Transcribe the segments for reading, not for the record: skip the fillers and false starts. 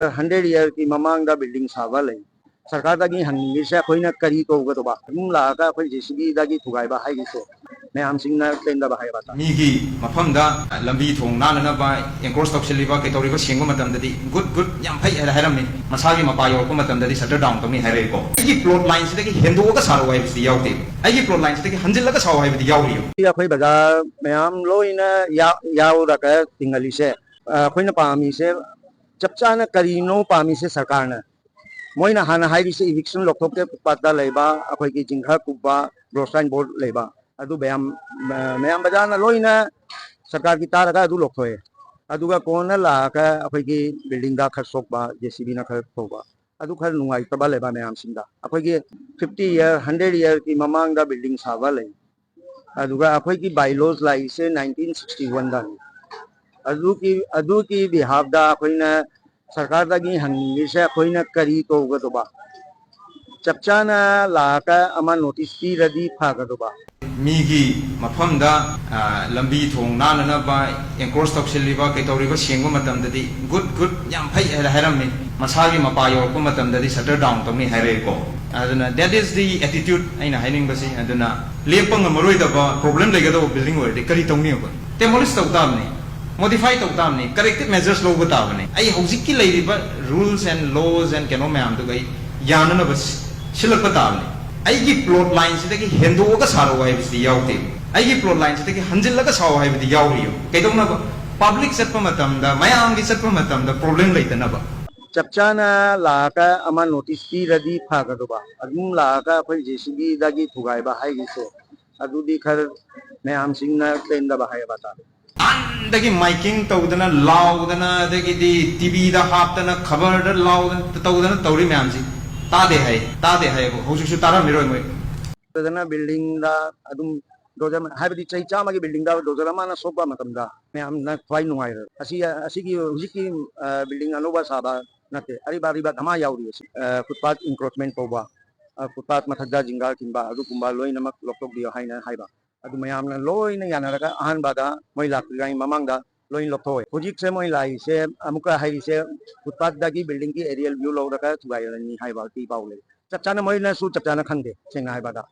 100 year की ममांग दा building साबा लई सरकार दागी हंगी से अखोइना करी तौगा तोबा अदुम लागा अखोइ जेसीबी दागी थुगाइबा हाइगिसे मैम सिंगना तेंदा बाहाय बाता मीगी मफमदा लंबी थोंग नाननबा एंक्रोच तौसिलिबा केतौरिबा सेंगो मतमददी गुड याम फै हायरमनी मसागी मपा योरको मतमददी शटर डाउन तौनी हायरेको आइगी प्लॉट लाइन सिदगी हेंदोगा सारो वाइबसी यावते आइगी प्लॉट लाइन सिदगी हंजिलगा साव हायबदी यावरियो अखोइ बाजार मैम लोइना यावरका तिंगलिसे अखोइना पामीसे चपचाना करीनो पामीसे सरकारना मोइना हाना हाइरिसे इविक्शन लोकथोके पाता लेबा अखोइ की जिंखा कुबा ब्रोसाइन बोर्ड लेबा अदु मैम बजाना लोइना सरकार की तारगा अदु लोकथोए अदुगा कोना लाका अखोइ की बिल्डिंग दा खर सोकबा जेसीबी ना खर थोबा अदु खर नुंगाइ तबा लेबा मैम सिंदा अखोइ की 50 year 100 year की ममांग दा बिल्डिंग साबा ले अदुगा अखोइ की बाइलॉज लाइसे 1961 दा अदु की बिहाफ दा अखोइना सरकार दागी हंगिसे अखोइना करी तौगा तोबा चपचाना लाका अमा नोटिस पीरदी फागदोबा मीगी मफमदा लंबी थोंग नाननबा एंक्रोच तौसिलिबा केतौरिबा सेंगो मतमददी गुड याम फै हायरमनी मसागी मपा योरको मतमददी शटर डाउन तौनी हायरेको aduna that is the attitude aina haining basi aduna lepang maroi da problem legado building orde kari tawni ba demolish tawdamni modify tawdamni corrective measures lo batabne ai hojik ki leiriba rules and laws and keno mayam du gai yanana bas silak batabne ai gi plot line sidagi hendo ga saro wai bisi yawte ai gi plot line sidagi hanjil ga saw hai bidi yawriyo kaidona public satpa matam da mayam gi satpa matam da problem leitana ba चपचाना लाका अमा notice पीरदी फागदोबा अदुम लाका अखोइ JCB दागी थुगाइबा हाइगिसे अदुदी खर मैम सिंगना तेंदा बाहाय बाता अंदगी माइकिंग तौदना लाउदना दगी दी टीवी दा हापतना खबर दा लाउदना तौदना तौरी मैम जी तादे है होजुसु तारा मिरोय मोय तदना बिल्डिंग दा अदुम दोजम हाइबदी चै चामा की बिल्डिंग दा दोजरमा ना सोपा मतमदा मैम ना ख्वाइ नुंगाइ असी की हुजिकी बिल्डिंग अनोबा साबा नते अरिबा धमा यावरी फुटपाथ इंक्रोचमेंट तौबा फुटपाथ मथगदा जिंगा किंबा अदु कुंबा लोइनमक लोकटोक दियो हाइना हाइबा अदु मयामना लोइना यानारगा अहानबादा मोइ लाक्रिगाई ममांगदा लोइन लोथोय हुजिक से मोइ लाइसे अमुका हाइरिसे फुटपाथ दागी बिल्डिंग की एरियल व्यू लौरगा थुगाइरनी हाइबा की पाउले चपचाना मोइना सु चपचाना खंदे सेंगा हाइबादा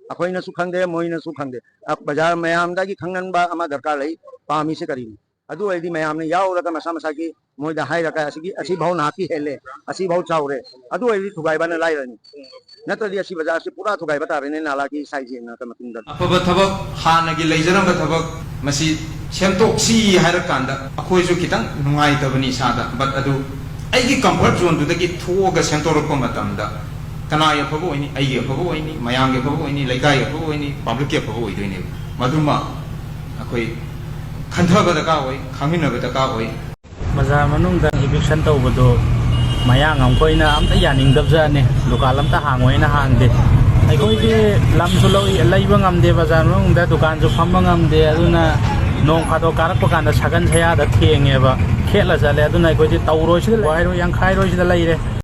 अखोइना सु खंदे मोइना सु खंदे बाजार मयाम दागी खंगनबा अमा दरकार लई पामी से करीनी अदु एदी मयामने यावरगा मसा मसा की मोइदा हाइरका असी भाव नाकी हेले असी भाव चावरे अदु एदी थुगाइबाना लाइरनी नतदी असी बाजार से पूरा थुगाइबा तारेने नाला की साइज ना का मतुंदा अफब थबक हानगी लेजरम थबक मसी सेमटोक्सी हाइरकांदा अखोइसु खितंग नुंगाइ तबनी सादा बट अदु आइगी कंफर्ट जोन दुदगी थोगा सेंटोरको मतमदा कनाय अफब ओइनी आइगी अफब ओइनी मयांग अफब ओइनी लेकाय अफब ओइनी पब्लिक अफब ओइदोइने मदुमा अखोइ खंथबा दका ओइ खामिनबा दका ओइ बाजार मनुंग इविक्शन तौबदो मयांग अमकोइना अमता यानिंगदबजाने दुकान अमता हांगोइना हांगदे अखोइगे लमसु लैबा ngamदे बाजार मनुंग दा दुकान जो फम्बा ngamदे अदुना नोंग फादो कारकपा कांदा सागन सयादा थेंगेबा खेला चले अदुना अखोइजे तौरोइसिदा वाइरो यांखाइरोइसिदा लैरे